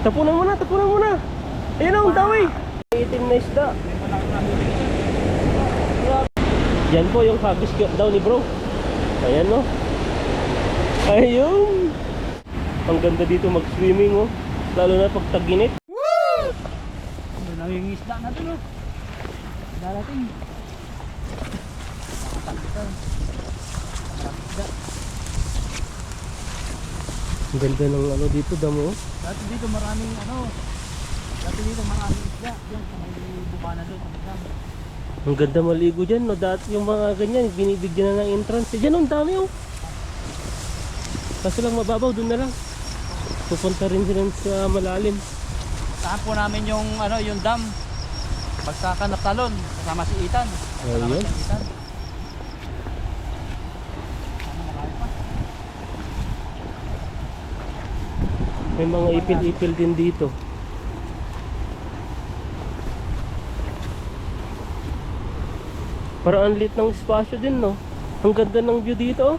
Tapunan mo na, tapunan mo na. Ayun na, ang dami. Itim na isda. Yan po yung hagis daw ni bro. Ayan no. Ayun. Ang ganda dito mag-swimming oh. Lalo na pag tag-init. Ano na yung isda natin oh. Darating. Ang ganda ng ano dito, damo. Dati dito maraming dati dito maraming isda. Yan, may bukana doon. Ang ganda maligo dyan, no? Dati yung mga ganyan, binibigyan na ng entrance. Diyan, ang dami, oh. Kaso lang mababaw, doon na lang. Pupunta rin sila sa malalim. Saan po namin yung, yung dam. Pagsakan na talon, kasama si Ethan. Kasama Ayun. si Ethan. May mga ipil-ipil din dito. Parang ang lit ng espasyo din, no? Ang ganda ng view dito, oh.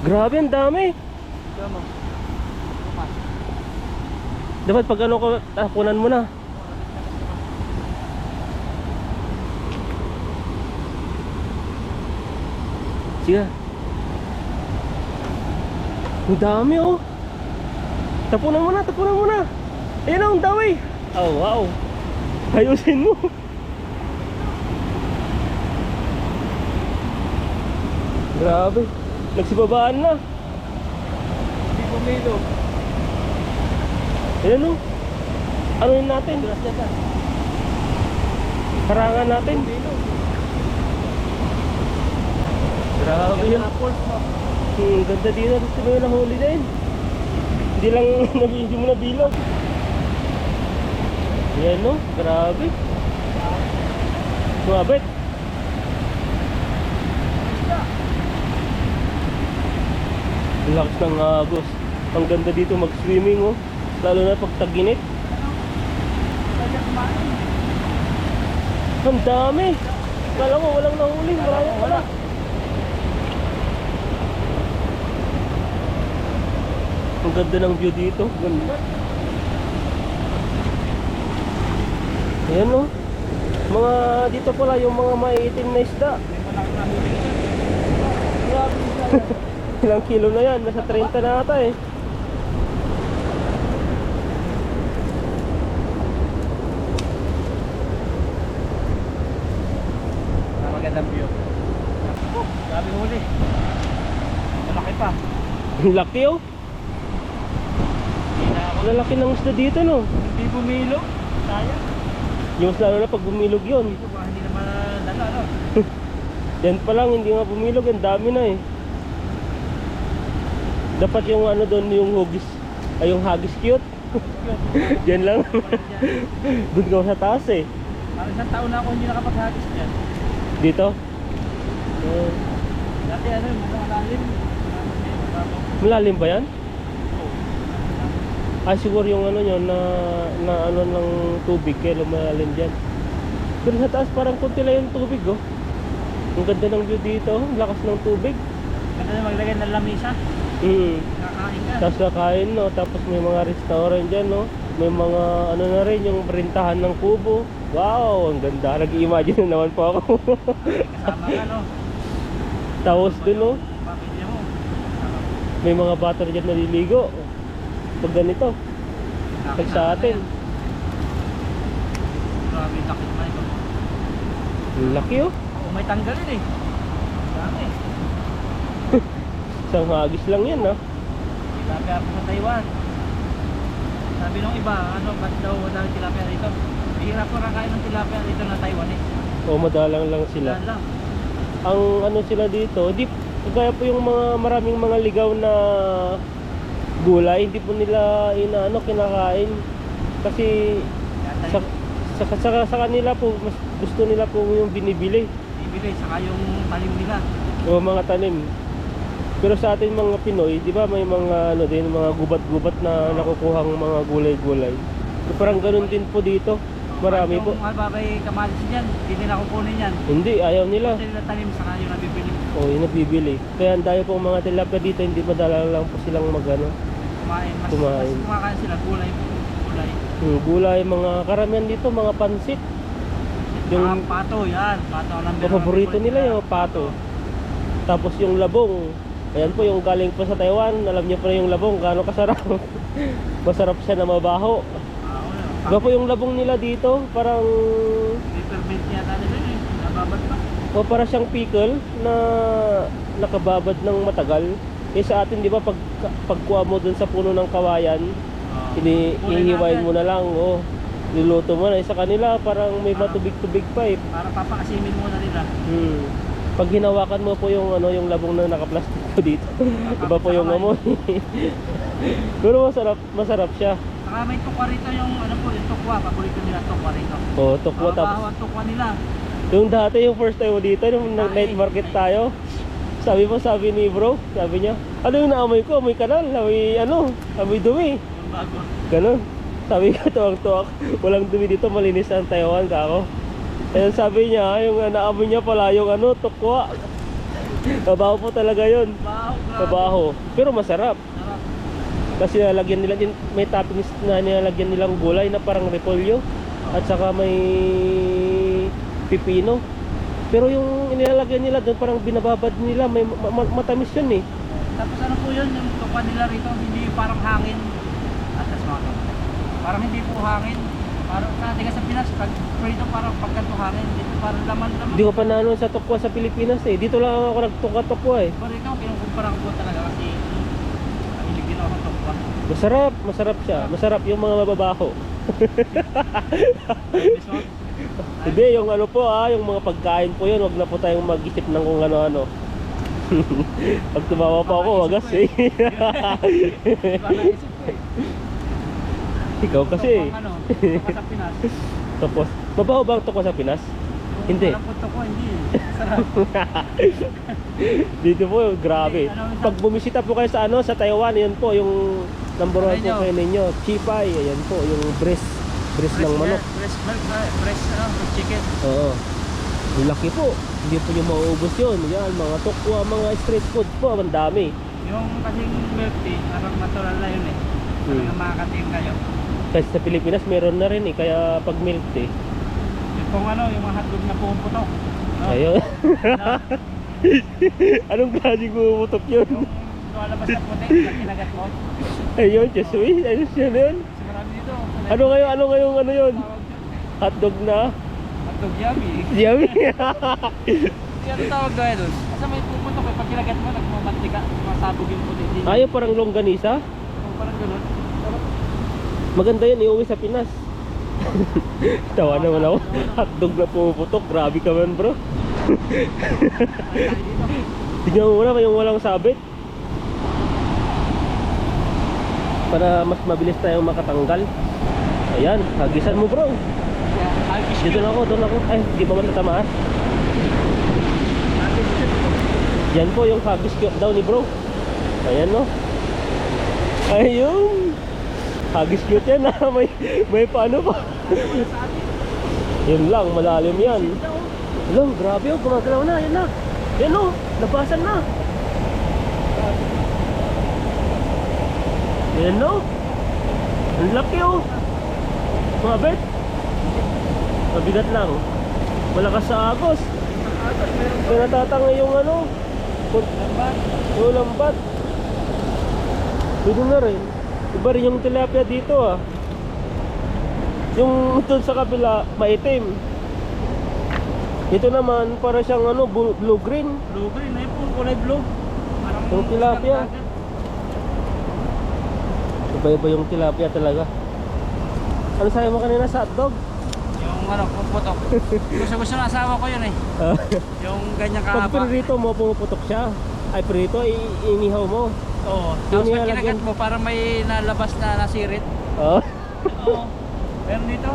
Grabe, ang dami. Dapat pag ano ko, tapunan mo na. Sige. Ang dami, oh. Tapunan mo na, tapunan mo na. Ayun na, ang dami. Oh, wow. Ayusin mo. Grabe. Nagsibabaan na. Hindi pumilo. Ayan o. Ano yun natin? Harangan natin. Grabe yun. Ganda dito. Gusto mo yung nahuli din. Hindi lang hindi mo nabilog. Ayan o. Grabe. Sumabit. Lakas ng agos. Ang ganda dito mag-swimming oh. Lalo na pag tag-init. Ang dami. Kala ko walang nahuli. Marami pala. Ang ganda ng view dito. Ganda. Ayan oh. Mga dito pala yung mga maiitim na isda. Ilang kilo na yan? Nasa 30 na ata eh. Magandang view. Sabi huli. Malaki pa. Laki oh. Lalaki ng isda dito no. Hindi bumilo. Sayang. Yung mas lalo na pag bumilog yun. Dito ba hindi naman dala Yan pa lang hindi nga bumilog. Ang dami na eh. Dapat yung ano doon yung hugis. Ay yung hagis cute. Diyan lang. Doon ka sa taas eh. Parang isang taon na ako hindi nakapaghagis niyan. Dito? Dati malalim. Malalim ba yan? Ah siguro yung ano nyo na ano ng tubig kaya lumalalim dyan. Pero sa taas parang kunti lang yung tubig oh. Ang ganda ng view dito. Lakas ng tubig. Ganda na maglagay ng lamisa. Kakain ka. Tapos kakain no. Tapos may mga restaurant dyan no. May mga ano na rin yung berintahan ng kubo. Wow, ang ganda. Nag-i-imagine na naman po ako. Kasama ka no. Tapos dun no. Pamilya mo. May mga bata na dyan naliligo. Pag ganito. Pag sa atin. Grabe takit man ito. Laki oh. Oo, may tanggalin eh. Dami. Isang hagis lang yan ah. Sabi ako sa Taiwan. Sabi nung iba, ba't daw dahil tilapia rito? Hirap ko kakain ng tilapia dito na Taiwan eh. O madalang lang sila. Lang. Ang ano sila dito, di kaya po yung mga maraming mga ligaw na gulay, hindi po nila kinakain. Kasi sa kanila po mas gusto nila po yung binibili. Bibili saka yung talim nila. O mga tanim. Pero sa atin mga Pinoy, di ba may mga din mga gubat-gubat na nakukuhang mga gulay-gulay. So, parang ganun din po dito. Marami po. Kung albabay kamalis niyan, hindi nila kukunin yan. Hindi, ayaw nila. Hindi nila talim saka yung nabibili. O, yun nabibili. Kaya ang dami pong mga tilapia dito, hindi madala lang po silang magano. Kumain. Mas kumakain sila. Gulay. Gulay, mga karamihan dito, mga pansit. Yung pato, yan. Pato ang number one Paborito favorite nila yung pato. Tapos yung labong. Ayan po, yung galing po sa Taiwan. Alam niyo po na yung labong, gaano kasarap. Masarap siya na mabaho. Iba po yung labong nila dito, parang Peppermint yata nila eh. Nababad pa. o para siyang pickle na nakababad ng matagal. Eh sa atin, di ba, pagkuha mo dun sa puno ng kawayan, inihiwain mo na lang, luluto mo na. Sa kanila, parang may matubig-tubig pa eh. Para papakasimin muna nila. Pag hinawakan mo po yung yung labong na nakaplastic po dito, iba po yung amoy. Pero masarap siya. Saka may tukwa rito yung yung tukwa. Paborito nila tukwa rito. Tukwa. Tapos Mabaho ang tukwa nila. yung dati, yung first time mo dito, nung night market tayo, sabi ni bro, sabi niya, ano yung naamoy ko? Amoy kanal, amoy dumi. Yung bago. Ganun. Sabi ko, tuwag-tuwak, walang dumi dito, malinis ang Taiwan kako. Ayun, sabi niya, yung naamoy niya pala, yung tukwa. Mabaho po talaga yun. Baho, grabe. Mabaho. Pero masarap. Sarap. Kasi nilalagyan nila din, may toppings na nilalagyan nilang gulay na parang repolyo. At saka may pipino. Pero yung nilalagyan nila doon, parang binababad nila, may matamis yun eh. Tapos ano po yun, yung tukwa nila rito, hindi parang hangin. At tas mga parang hindi po hangin. Parang kasi sa Pinas, pag prito parang pagkanto hangin, dito parang laman-laman. Hindi ko pa nanon sa tukwa sa Pilipinas eh. Dito lang ako nagtukwa-tukwa eh. Pero ito, kinukumpara ko talaga kasi nahilig din ako sa tukwa. Masarap siya. Masarap yung mga mababaho. Mismo, Hindi, yung yung mga pagkain po yun, wag na po tayong mag-isip ng kung ano-ano. Pag tumawa pa ako, wagas eh. parang isip ko eh. Ikaw kasi. Tukwa sa Pinas. Tapos, mabaho ba ang tukwa sa Pinas? Hindi. Walang puto ko, hindi. Sarap. Dito po, grabe. Pag bumisita po kayo sa Taiwan, yan po yung number 1 po kayo ninyo. Chipay, ayan po, yung breast ng manok. Breast chicken. Oo. Yung laki po. Hindi po nyo mauubos yun. Yan, mga tukwa, mga street food po, ang dami. Yung kasing milk tea, parang natural na yun eh. Parang makakating kayo. Kasi sa Pilipinas, meron na rin eh. Kaya pag milk tea. Yung kung yung mga hotdog na pumuputok. No? Ayun. No? Anong klaseng pumuputok yun? Yung lumalabas na puti, pag kinagat mo. Ayun, Jesuy. Ayun siya na yun. Kasi marami dito. Ano ngayong ano yun? Hotdog na? Hotdog yummy. Yummy. Ano tawag doon doon? Kasi may pumutok eh, pag kinagat mo, nagmamantika, masabog yung puti. Ayaw, parang longganisa. Parang gano'n. Maganda yan, iuwi sa Pinas. Tawa naman ako. Hotdog na pumuputok. Grabe ka man bro. Tignan mo muna yung walang sabit. Para mas mabilis tayong makatanggal. Ayan, hagisan mo bro. Dito na ako, doon ako. Ay, di ba matatamaan? Yan po yung hagis daw ni bro. Ayan no. Ayun. Hagis cute yan ha. May paano pa. Yun lang, malalim yan. Alam, grabe oh, gumagalaw na. Yan na. Yan oh, nabasan na. Yan no. Ang laki oh. Mabit. Mabigat lang. Malakas sa agos. Kaya natatanga yung yung lambat. Pwede na rin. Iba rin yung tilapia dito ah. Yung doon sa kabila, maitim. Ito naman, para siyang blue-green. Blue-green, na yung kulay blue. Parang Yung tilapia. Iba-iba yung tilapia talaga. Ano sabi mo kanina sa hotdog? Yung puputok. Gusto ng asawa ko yun eh. Yung ganyan Pag kahaba. pinrito mo, pumuputok siya. Ay, pinrito, inihaw mo. Oo. Yung Tapos pag nilalagyan- kinagat mo, parang may nalabas na nasirit. Oh. Oo. Pero dito.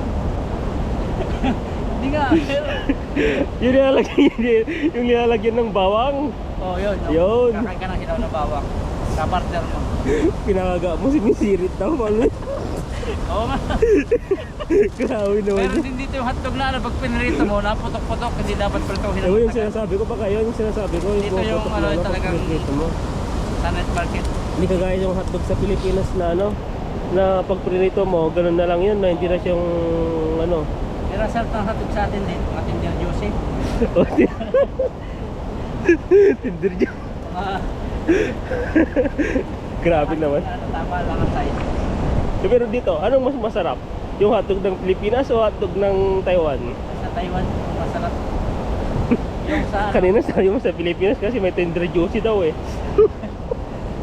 Hindi nga. Yung nilalagyan ng bawang. Oo, yun. Yun. Kakain ka ng hilaw na bawang. Kapartner mo. Pinakaga mo, sinisirit daw. Malo. Oo nga. Grabe naman Meron yun. din dito yung hotdog na ano, pag pinirito mo, naputok-putok, hindi dapat prituhin Ewan yung ng tagal. sinasabi ko pa kayo, yung sinasabi ko. Yung Dito yung puputok ano, na, pag talagang- pinipirito mo. Sa night market. Hindi kagaya yung hotdog sa Pilipinas na ano, na pag prinito mo, ganun na lang yun, na hindi na siyang ano. Pero salt ng hotdog sa atin din, mga Tinder juicy. O, Tinder dyan. Mga Grabe naman. ano, tama lang ang size. Pero dito, anong mas masarap? Yung hotdog ng Pilipinas o hotdog ng Taiwan? Sa Taiwan, masarap. Yung sa ano, Kanina sabi mo sa Pilipinas kasi may tender juicy daw eh.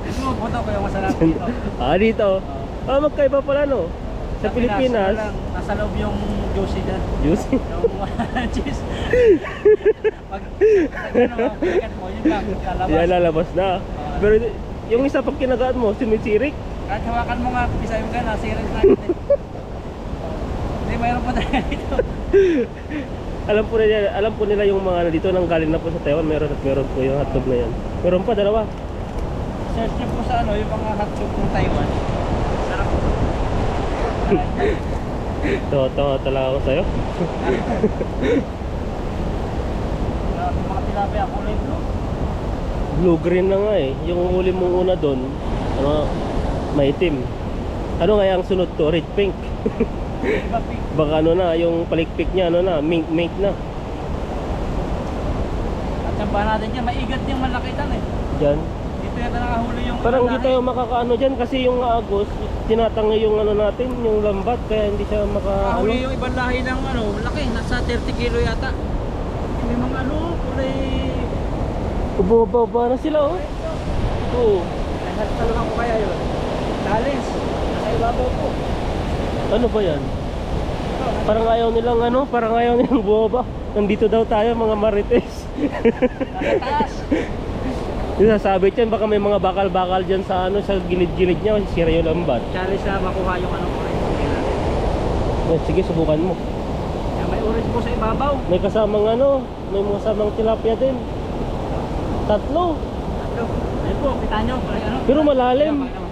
gusto mo puto ko yung masarap dito. Dito. Magkaiba pala no. Sa Pilipinas, lang, nasa loob yung juicy dyan. juicy. Yung cheese. Pag ano, pagkakat mo, yun lang, lalabas. Yan lalabas na. Pero yung isa pag kinagaan mo, sumisirik. Kahit hawakan mo nga, pisa yung gana, sirit na yun. Hindi, mayroon pa tayo dito. Alam po nila yung mga ano dito nang galing na po sa Taiwan, meron at meron po yung hotdog na yan. Meron pa dalawa. Search nyo po sa ano, yung mga hotdog ng Taiwan. Sarap. Tawa talaga ako sa'yo. Mga tilapia, kulay blue. Blue green na nga eh. Yung huli mong una doon, ano, maitim. Ano kaya ang sunod to? Red pink. Iba pink. Baka ano na, yung palikpik niya, ano na, mink na. At sambahan natin dyan, maigat yung malaki tan eh. Diyan. Dito yata nakahuli yung Parang hindi lalaki. tayo makakaano dyan kasi yung agos, tinatangay yung ano natin, yung lambat, kaya hindi siya maka ano. Nakahuli yung ibang lahi ng ano, laki, nasa 30 kilo yata. May mga ano, kulay... Bumababa na sila oh. Oo. Ay, talaga ko kaya yun. Talis, nasa ibabaw po. Ano ba yan? Parang ayaw nilang ano, parang ayaw nilang bumaba. Nandito daw tayo mga marites. Nasa taas. Yung sasabi dyan, baka may mga bakal-bakal dyan sa ano, sa gilid-gilid niya, sira yung lambat. Challenge na makuha yung ano orange. Sige, subukan mo. Yan, may orange po sa ibabaw. May kasamang ano, may mga kasamang tilapia din. Tatlo. Tatlo. Ayun po, kita nyo. Ano? Pero malalim. Ayan, pakita mo.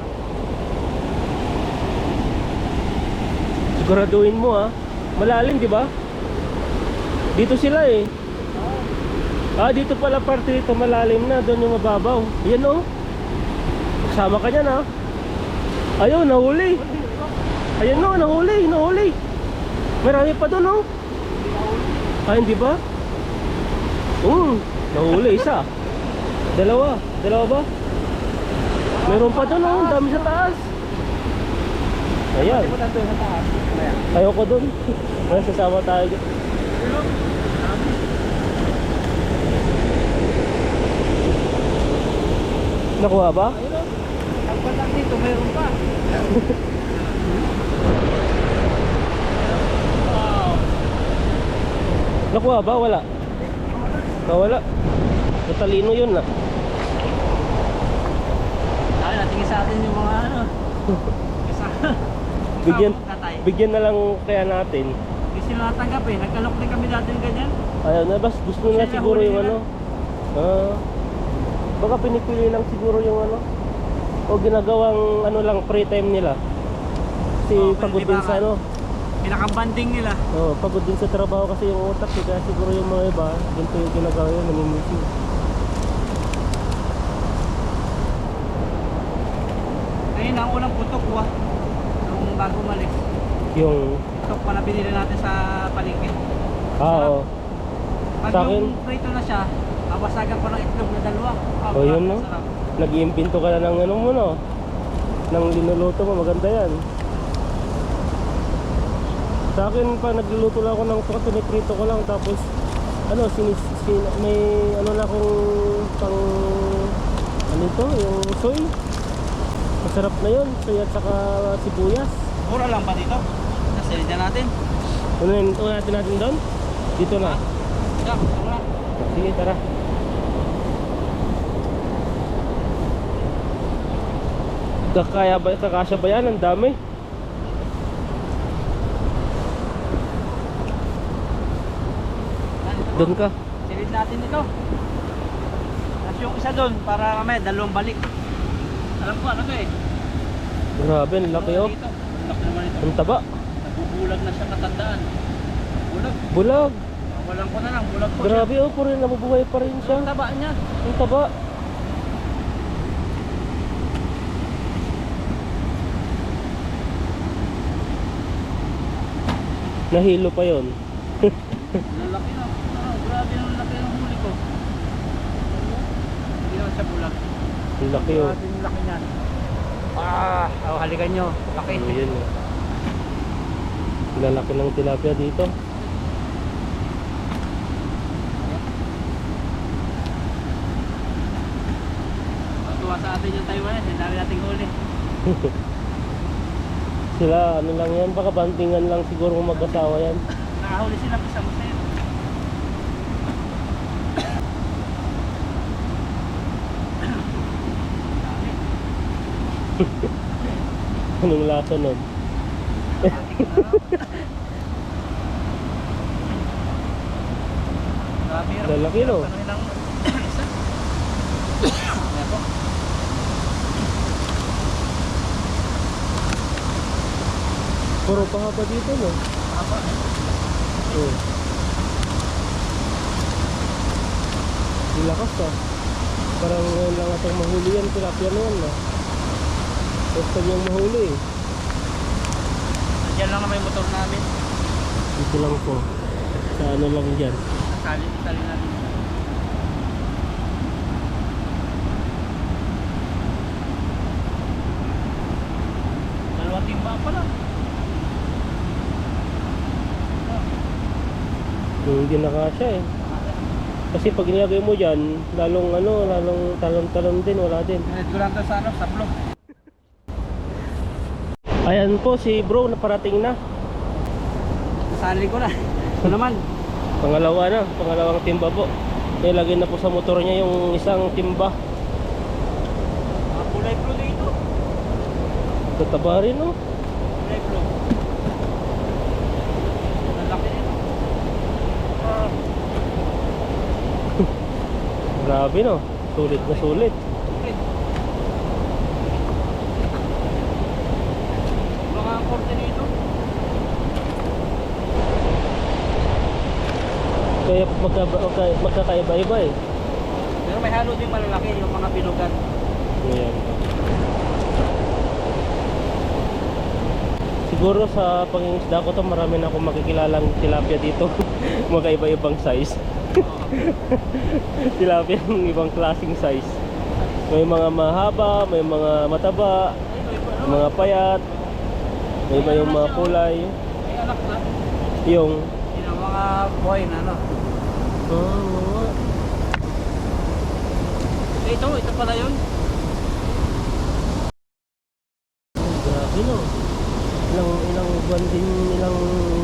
Siguraduhin mo ah. Malalim, di ba? Dito sila eh. Dito pala parte dito malalim na, doon yung mababaw. Yan oh. Sama ka niyan ah. Ayun, nahuli. Ayun oh, nahuli. Marami pa doon oh. Hindi ba? Nahuli isa. Dalawa ba? Meron pa doon oh, ang dami sa taas. Ayan. Hindi mo tanto sa taas. Ayan. Ayoko doon. Sasama tayo. Nakuha ba? Ayun o. Ang patak dito, mayroon pa. Wow. Nakuha ba? Wala. Wala. Matalino yun ah. Ay, natingin sa atin yung mga ano. Bigyan na lang kaya natin. Hindi sila natanggap eh. Nagkalok din kami dati ng ganyan. Ayaw na, bas gusto nila Sila siguro huli yung nila. ano. Baka pinipili lang siguro yung ano. O ginagawang ano lang free time nila. Kasi Oo, pagod pwede din ba sa ka? ano. Pinakabanding nila. Pagod din sa trabaho kasi yung utak. Kaya siguro yung mga iba, ganito yung ginagawa yun, namimiting. Ngayon ang unang putok ko nung bago umalis. Yung, Putok pa na binili natin sa palengke. oo. Pag Sa akin- yung prito na siya, awasagan ko ng itlog na dalawa. Oh, yun, no? sarap. Nag-iimpinto ka na ng ano mo no. Nang linuluto mo, maganda yan. Sa akin pa nagluluto lang ako ng piniprito ko lang tapos ano may ano na akong pang ano ito, yung soy. Masarap na yun, soy at saka sibuyas. Mura lang ba dito? Nasilid na natin. Unahin natin doon? Dito na. Yeah, mura. Sige, tara. Kakasya ba yan? Ang dami. Doon ka. Silid natin ito. Tapos yung isa doon para mamaya dalawang balik. Alam ko ano to eh. Grabe, ang laki oh. Dito. Laki naman ito. Ang taba. Nabubulag na siya katandaan. Bulag. Bulag. Walang ko na lang, bulag po Grabe oh, puro nabubuhay pa rin siya. Ang siya. taba niya. Ang taba. Nahilo pa yon. Lalaki na. Grabe ang laki ng huli ko. Hindi naman siya bulag. Ang laki oh. Grabe yung laki niyan. Halikan nyo. Laki. Ano yun oh. Lalaki ng tilapia dito. Tuwa sa atin yung Taiwan. Hindi dami nating huli. Sila ano lang yan, baka bantingan lang siguro mag-asawa yan. Nakahuli sila sa museo. Anong lasa nun? Lalaki, no? Isa. Ayan po. Puro pahaba dito no? Apa? Oo. Lakas ah. Parang ngayon lang atang mahuli yan, tilapia na yan ah. Basta niyang mahuli eh. Diyan lang naman yung motor namin. Dito lang po. Sa ano lang dyan. Sali natin. Dalawang timba pa lang. Hindi nakasya eh. Kasi pag nilagay mo dyan, lalong talon-talon din, wala din. Pinit ko lang to sa sa blog. Ayan po si bro, naparating na. Sali ko na. Ito naman. Pangalawang timba po. Nilagay na po sa motor niya yung isang timba. Mga kulay blue dito. Tataba rin no? Kulay blue. Lalaki nito. Grabe no? Sulit na sulit. Mga korte dito. Kaya magkakaiba-iba eh. Pero may halo din malalaki yung mga binugan. Ayan. Siguro sa pangingisda ko to marami na akong makikilalang tilapia dito. Magkaiba-ibang size. Tilapia ng ibang klaseng size. May mga mahaba, may mga mataba, may mga payat, may iba yung mga kulay. May anak na. Yung Yung mga boy na ano. Ito pala yun. Grabe no. Ilang buwan din nilang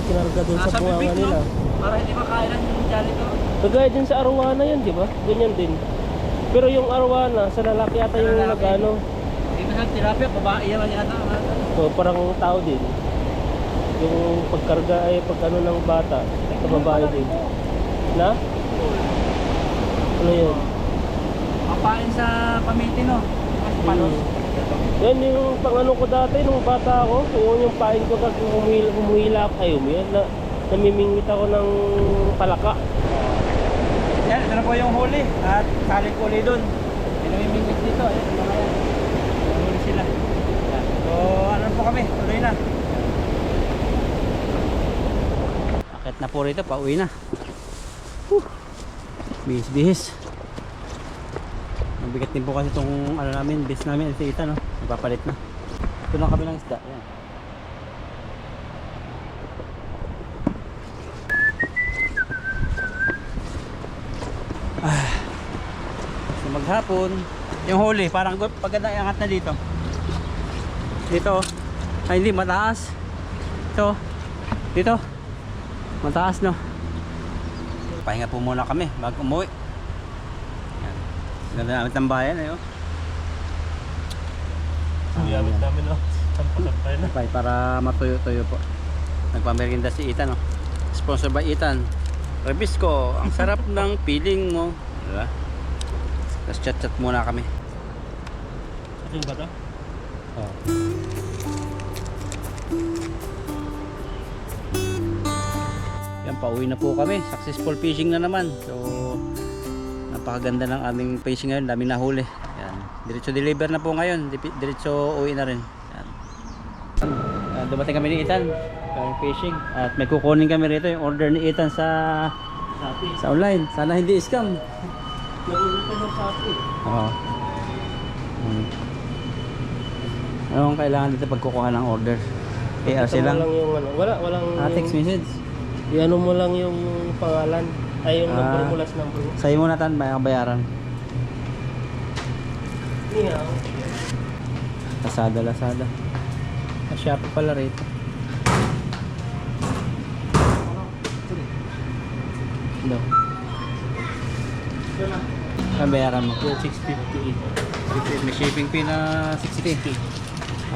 kinarga doon sa Nasa bunganga bibig, nila. no? Para hindi makailan yung jolly to. Kagaya din sa arwana yan, di ba? Ganyan din. Pero yung arwana, sa lalaki yata yung Sa lalaki. nag-ano. Dito sa tilapia, babae yan yata. So, parang tao din. Yung pagkarga ay pag ano ng bata, sa babae din. Na? Ano yun? Kapain sa pamiti, no? Mas palos. Yan yung pang ano ko dati nung bata ako. Yun yung pain ko kasi humihila na namimingwit ako ng palaka. Yan, ito na po yung huli. At sali ko ulit doon. Pinamimingwit dito. Ayan, mga yan. Huli sila. Yan. So, ano po kami? Tuloy na. Akit na po rito, pauwi na. Bihis-bihis. Mabigat din po kasi itong ano namin, base namin, si Ita, no? Nagpapalit na. Ito lang kami ng isda. Yan. So maghapon, yung huli, parang paganda iangat na dito. Dito, ay hindi, mataas. Ito, dito, mataas no. Pahinga po muna kami bago umuwi. Yan. Ganda namin ng bayan eh. Oh. Gamit namin no. Sampay na. Para matuyo-tuyo po. Nagpamerinda si Ethan, no? Sponsored by Ethan. Rebisco, ang sarap ng feeling mo. Diba? Tapos chat-chat muna kami. Ating ba to? Oh. Yan, pauwi na po kami. Successful fishing na naman. So, napakaganda ng aming fishing ngayon. Daming nahuli. Yan. Diretso deliver na po ngayon. Diretso uwi na rin. Yan. Dumating kami ni Ethan. Kaya fishing. At may kukunin kami rito yung order ni Ethan sa online. Sana hindi scam. Nagulog ka ng Shopee. Oo. Anong kailangan dito pag kukuha ng order? ARC Ito mo lang? lang yung ano. Walang Text message. i-ano mo lang yung pangalan. Ay, yung number mo, last number mo. Sa'yo muna tan, may kabayaran. Niyaw. Lazada. Shopee pala rito. No. Ang bayaran mo? Yung 658. May shipping fee na 60.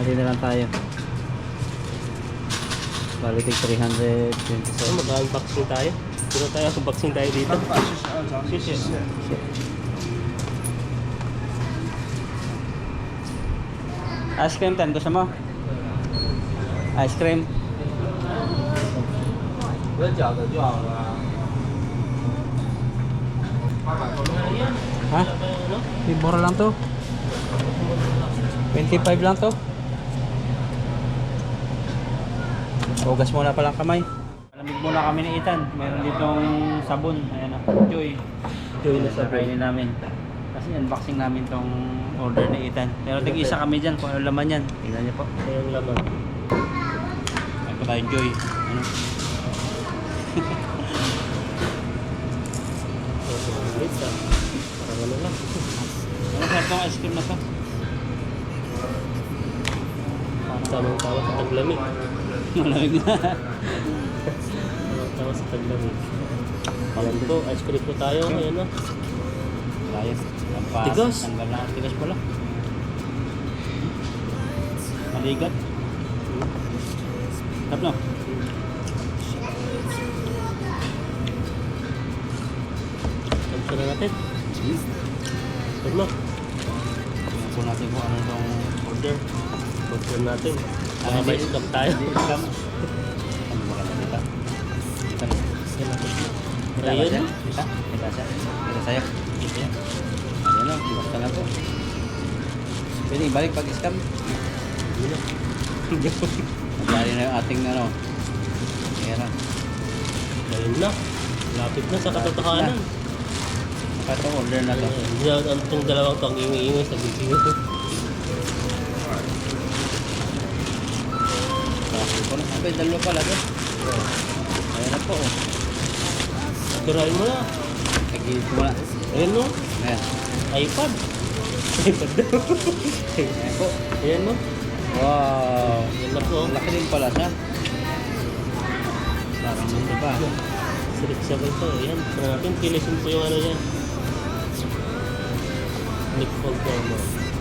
Alin na lang tayo. Balitig 327. Mag-unboxing tayo. Sino tayo? Unboxing tayo dito. Shit. Ice cream tan, gusto mo? Ice cream. Ha? Mura lang to. 25 lang to. Hugas muna palang kamay. Malamig muna kami ni Ethan. Meron ditong sabon. Ayan na. Joy. Joy na sa Kainin namin. Kasi unboxing namin tong order ni Ethan. Pero tig-isa kami dyan kung ano laman yan. Tingnan niyo po. Ayun laman. Ay pa tayo Joy. Ano? Wait lang. Parang ano lang. Ano sa itong ice cream na to? Tamang-tawa sa taglamig. Malamig na. Tamang-tawa sa taglamig. Ayan po, ice cream po tayo. Ayan na. Layas. Tigas. Tanggal na ang tigas pala. Maligat. Tap no? Tapos na natin. Huwag mo. Tingnan po natin kung ano itong order. Order natin. Baka may scam tayo. Hindi scam. Ano ba ka dito? Dito na. Yan natin. Kita ba Ayun. siya? Kita? Kita siya? Kita sa'yo? Kita yan. Ayan o, buksan na po. Pwede ibalik pag scam. Yun na. Nagdali na yung ating ano. Ayan o. Ayun na. Lapit na sa katotohanan. Saka itong order na to. Itong dalawang to ang ingay-ingay sa video. Abay, dalawa pala to. Ayan na po. Turahin mo na. Kagilid ko na. Ayan no. Ayan. iPad. iPad daw. Ayan po. Ayan no. Wow. Ayan na po. Laki din pala siya. Parang nito pa. Silik-sabay to. Ayan. Para natin pilisin po yung ano niya. Nick Holder.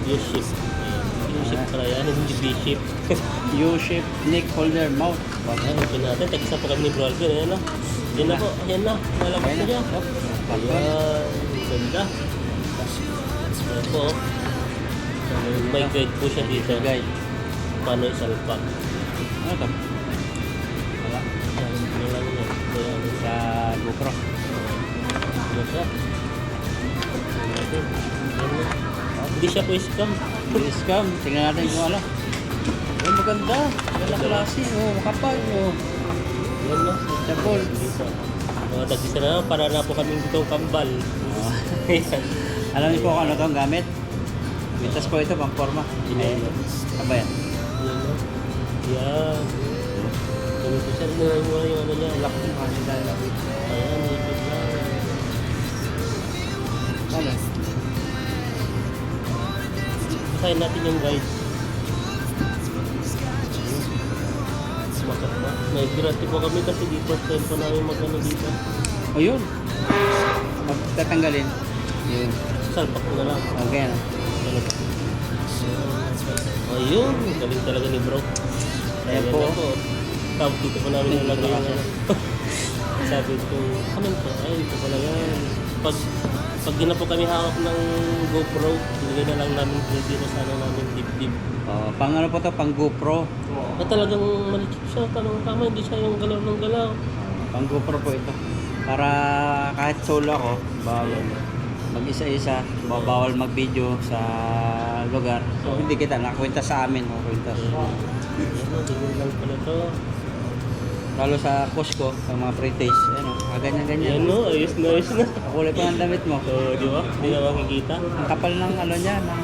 U-ship. U-ship para yan. Hindi B-ship. U-shape neck holder mouth. Ayan. Open natin. Tag-isa pa kami ni Bro Alvin. Ayan na. Ayan na po. Ayan na. Malabas na siya. Ayan. Ganda. Ayan po. May guide po siya dito. Guide. Paano isalpak. Ano to? Wala. Ano lang yan. Ayan. Sa GoPro. Ano siya? Ayan natin. Ayan na. Hindi siya po scam. Scam. Tingnan natin kung ano. Oh, maganda. Ganda klase. Oh, makapal. Oh. Ayan na. Sabol. Dito. Tag-isa na lang para na po kaming dito kambal. Oh. Ayan. Alam niyo po kung ano to ang gamit? Mintas po ito pang forma. Ayan. Aba yan. Ayan na. Ayan. Ganito siya. Rinawin mo yung ano niya. Lock. Kasi dahil ako. Ayan. Ikot lang. Ano? Basahin natin yung guide. Makat na. Nag-grati po kami kasi di first time po namin mag-ano dito. O yun. Pagtatanggalin. Yun. Salpak ko na lang. Okay ano? Ano ba? Ayun. Galing talaga ni bro. Ayan po. Tapos dito po namin yung lagay yung ano. Sabi ko, ano to? Ay, ito pala yan. Pag di na po kami hawak ng GoPro, binigay na lang namin dito sa ano namin dip-dip. Pang ano po to? Pang GoPro. Na talagang malichip siya, tama, hindi siya yung galaw ng galaw. Pang GoPro po ito. Para kahit solo ako, bawal mag-isa-isa, bawal mag-video sa lugar. So hindi kita nakakwenta sa amin, nakakwenta. Tingin lang pala to. Lalo sa Costco, sa mga pre-taste, ano, ganyan-ganyan. Yan no, ayos na ayos na. Kulay pa ng damit mo. So, di ba? Hindi na makikita. Ang kapal ng ano niya, ng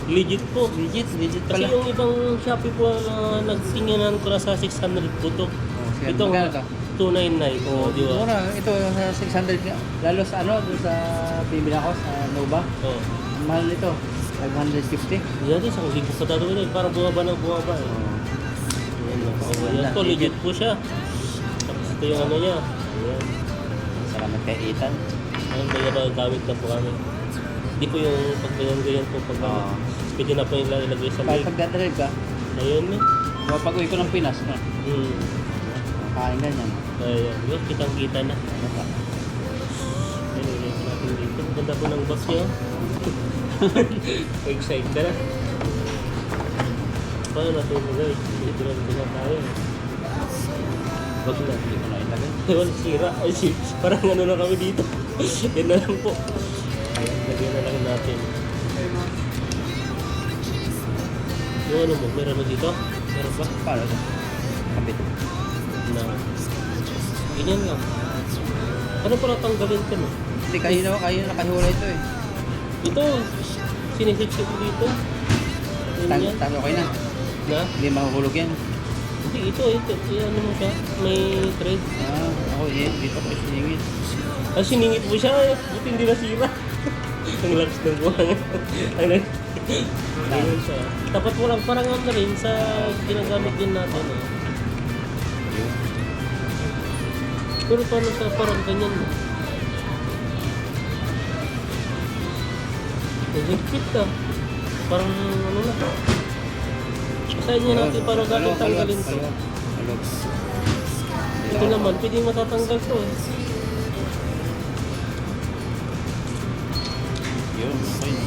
Legit po. legit Kasi pala. yung ibang Shopee po na nagtinginan ko na sa 600 po to. sige, Ito magkano to? 299. Oh, di ba? Mura, ito sa 600 nga. Lalo sa ano, doon sa bibili ako sa Nova. Oh. Ang mahal nito, 550. Yan, isang libo pa tatawin eh. Parang bumaba ng bumaba eh. Ayan, Wala, ito, legit po siya. Tapos ito yung ano niya. Ayan. Salamat kay Ethan. Ayan, kaya gamit na po kami. Hindi po yung pag ganyan po pag Oo. pwede na po yung ilagay sa Kahit bag. pagdadrive ka, Ayun eh. pag uwi ko ng Pinas, no? Kain ganyan. Ayan, yun, kitang-kita na. Ayun, ulit natin dito. Ganda po ng box niya. Excited ka na. Paano natin guys? Dito na tayo. Wag na. Hindi ko na ilagay. Wala sira. Ay, parang ano na kami dito. Yan na lang po. Ayan, lagyan na lang natin. Yung ano mo, meron mo dito? Meron ba? Paano ito? Kabit. Na. Ganyan lang. Ano pa natanggalin ka no? Hindi, kayo nakahiwala ito eh. Ito, sinisip-sip ko dito. Ganyan. Talo kayo na. Na? Hindi mahuhulog yan. Hindi, ito. Ano mo siya? May thread. Ako dito ko siningit. Ah, siningit mo siya. Buti hindi nasira. Ang lakas ng buha niya. Ayun siya. Tapat mo lang parang ano rin sa ginagamit din natin. Eh. Pero paano sa parang ganyan mo? Higpit ka. Parang ano na. Kasayin niya natin parang gano'n tanggalin to. Ito naman, pwedeng matatanggal to eh. Yun, okay na.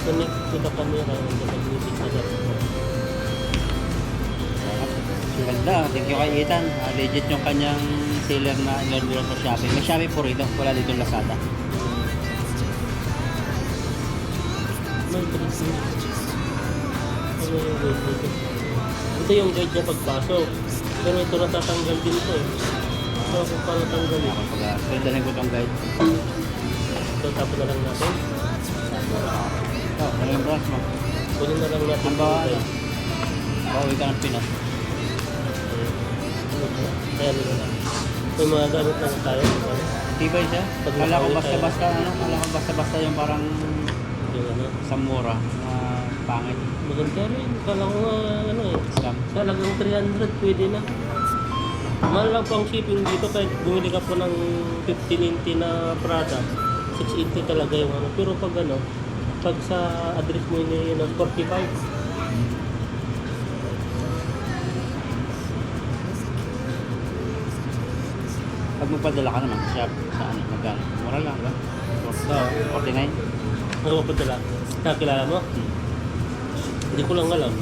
Connect to the camera and the magnetic adapter. Ganda, thank you kay Ethan. Legit yung kanyang seller na in-order sa Shopee. May Shopee po rito, wala dito Lazada. May tracing. Ano yung guide nito? Ito yung guide niya pagpasok. Pero ito natatanggal din to eh. So kung paano tanggalin? Ako pag-pwede ko itong guide. So tapos na lang natin. Ito, ano yung brush mo? Kunin na lang natin Ang bawa, yung guide. Pauwi ka ng Pinas. Kaya nila lang. May mga gamit lang tayo. Tibay siya. Pag Kala ko nakauwi basta-basta, kala ko basta-basta yung parang Yung ano. sa mura na pangit. Maganda rin. Kala ko nga ano eh. Scam. Talagang 300 pwede na. Mahal lang po ang shipping dito kahit bumili ka po ng 1580 na product. 680 talaga yung ano. Pero pag ano, pag sa address mo yun 45. Pag magpadala ka naman sa shop, saan? Magkano? Mura lang ba? 49? Ano mapadala? Nakakilala mo? Hindi ko lang alam.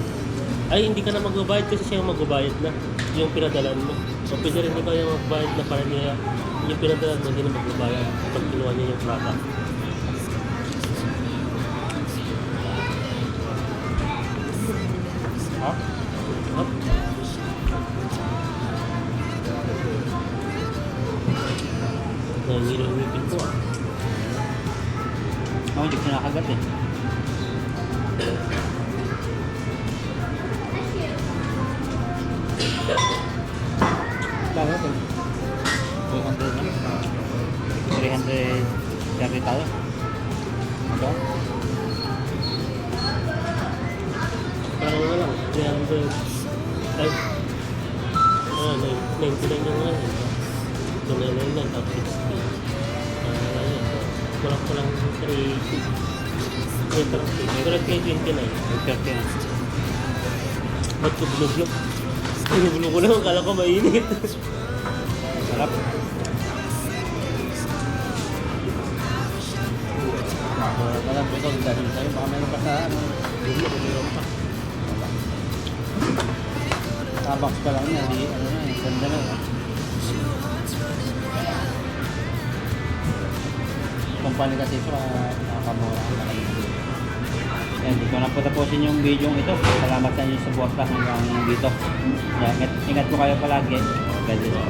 Ay, hindi ka na magbabayad kasi siya yung magbabayad na. Yung pinadalan mo. O pwede rin ikaw yung magbayad na para niya yung pinadalan mo hindi na magbabayad pag kinuha niya yung product. Ha? Up. Nangingilo yung ngipin ko ah. Ako, hindi ko nakagat eh. Bakit eh? 200 na. 330 tayo. Ito? Parang ano lang, 300. Ay, 99 yung ano. Ito 99 tapos 60. Ayun. Kulang 330. Pero 329. 30 na. Ba't ko binublo? Binublo ko lang, akala ko mainit. Sarap. Malam po ito, dahil sa'yo, baka meron pa sa ano. Meron pa. Starbucks pa lang yan, di ano na eh, ganda na. Company kasi ito, nakakamura. Yan, dito na po tapusin yung video ito. Salamat sa inyo sa suporta hanggang dito. Yan, ingat po kayo palagi. God bless po.